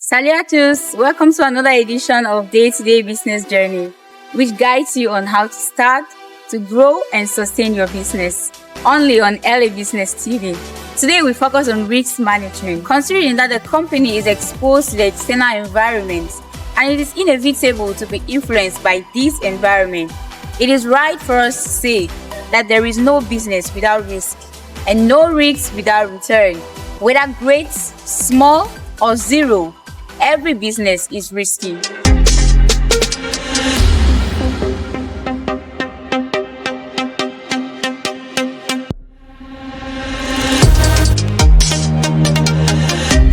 Salut à tous! Welcome to another edition of Day-to-Day Business Journey, which guides you on how to start, to grow, and sustain your business. Only on LA Business TV. Today we focus on risk management, considering that the company is exposed to the external environment and it is inevitable to be influenced by this environment. It is right for us to say that there is no business without risk and no risk without return. Whether great, small, or zero, every business is risky.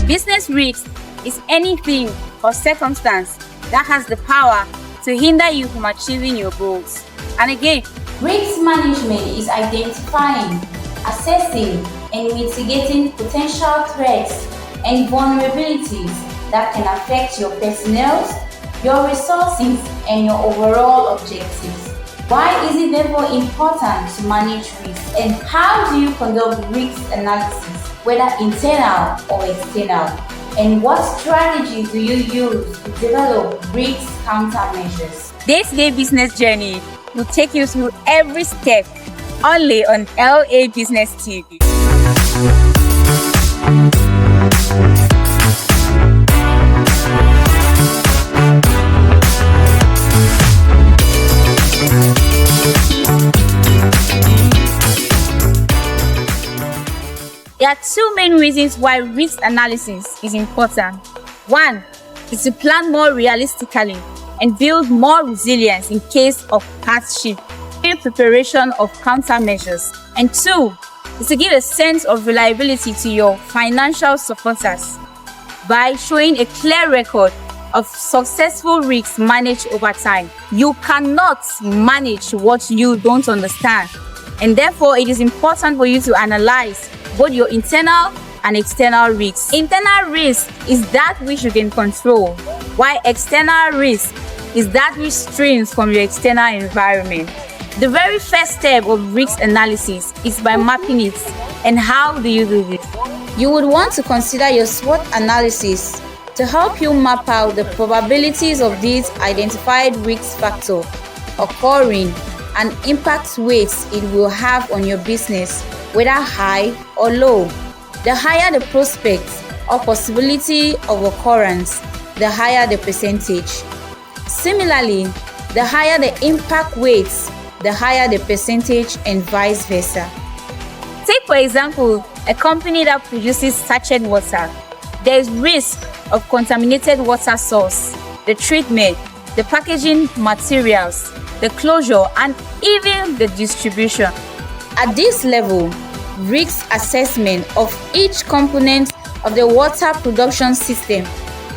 Business risk is anything or circumstance that has the power to hinder you from achieving your goals. And again, risk management is identifying, assessing, and mitigating potential threats and vulnerabilities that can affect your personnel, your resources, and your overall objectives. Why is it therefore important to manage risk? And how do you conduct risk analysis, whether internal or external? And what strategies do you use to develop risk countermeasures? Day-to-Day Business Journey will take you through every step only on LA Business TV. There are two main reasons why risk analysis is important. One is to plan more realistically and build more resilience in case of hardship, preparation of countermeasures. And two is to give a sense of reliability to your financial supporters by showing a clear record of successful risks managed over time. You cannot manage what you don't understand, and therefore it is important for you to analyze both your internal and external risks. Internal risk is that which you can control, while external risk is that which streams from your external environment. The very first step of risk analysis is by mapping it. And how do you do this? You would want to consider your SWOT analysis to help you map out the probabilities of these identified risk factors occurring and impact weights it will have on your business, whether high or low. The higher the prospect or possibility of occurrence, the higher the percentage. Similarly, the higher the impact weights, the higher the percentage, and vice versa. Take for example, a company that produces sachet water. There is risk of contaminated water source, the treatment, the packaging materials, the closure, and even the distribution. At this level, risk assessment of each component of the water production system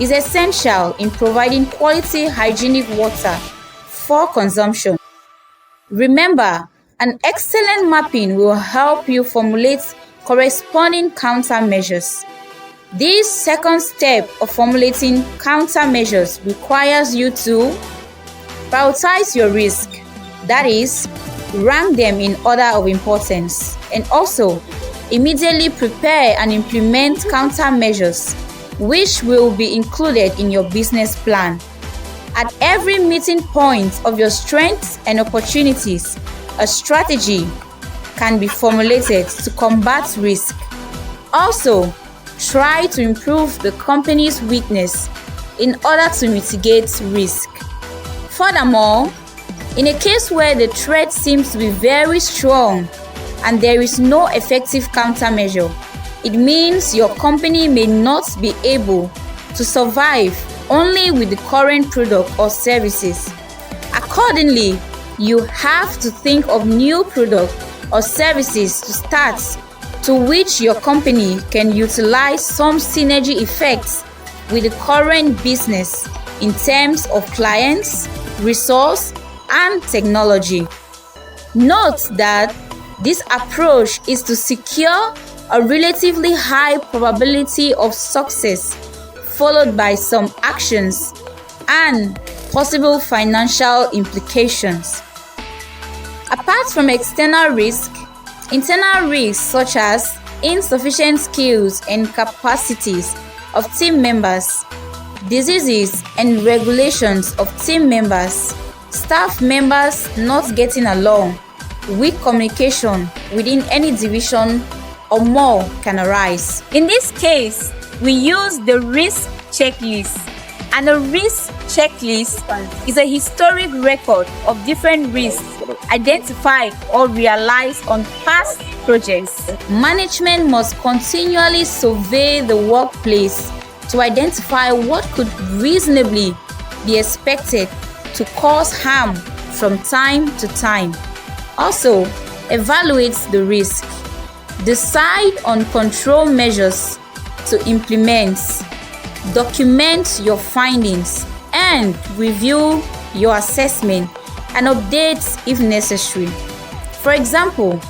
is essential in providing quality hygienic water for consumption. Remember, an excellent mapping will help you formulate corresponding countermeasures. This second step of formulating countermeasures requires you to prioritize your risk, that is, rank them in order of importance, and also immediately prepare and implement countermeasures which will be included in your business plan. At every meeting point of your strengths and opportunities, a strategy can be formulated to combat risk. Also, try to improve the company's weakness in order to mitigate risk. Furthermore, in a case where the threat seems to be very strong and there is no effective countermeasure, it means your company may not be able to survive only with the current product or services. Accordingly, you have to think of new product or services to start, to which your company can utilize some synergy effects with the current business in terms of clients, resource, and technology. Note that this approach is to secure a relatively high probability of success, followed by some actions and possible financial implications. Apart from external risk, internal risks such as insufficient skills and capacities of team members diseases and regulations of team members, staff members not getting along, weak communication within any division, or more can arise. In this case, we use the risk checklist. And a risk checklist is a historic record of different risks identified or realized on past projects. Management must continually survey the workplace to identify what could reasonably be expected to cause harm from time to time. Also, evaluate the risk. Decide on control measures to implement. Document your findings and review your assessment and update if necessary. For example,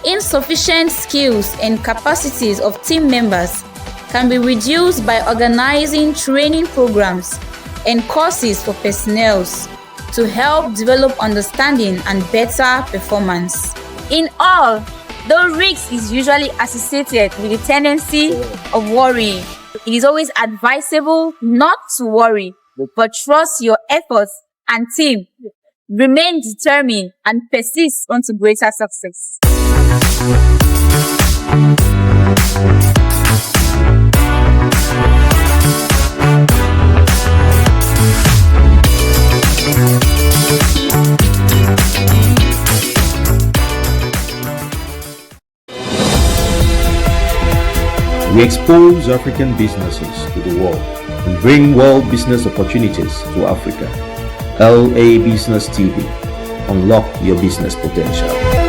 insufficient skills and capacities of team members can be reduced by organizing training programs and courses for personnel to help develop understanding and better performance. In all, the risk is usually associated with the tendency of worrying. It is always advisable not to worry, but trust your efforts and team. Remain determined and persist unto greater success. We expose African businesses to the world and bring world business opportunities to Africa. LA Business TV. Unlock your business potential.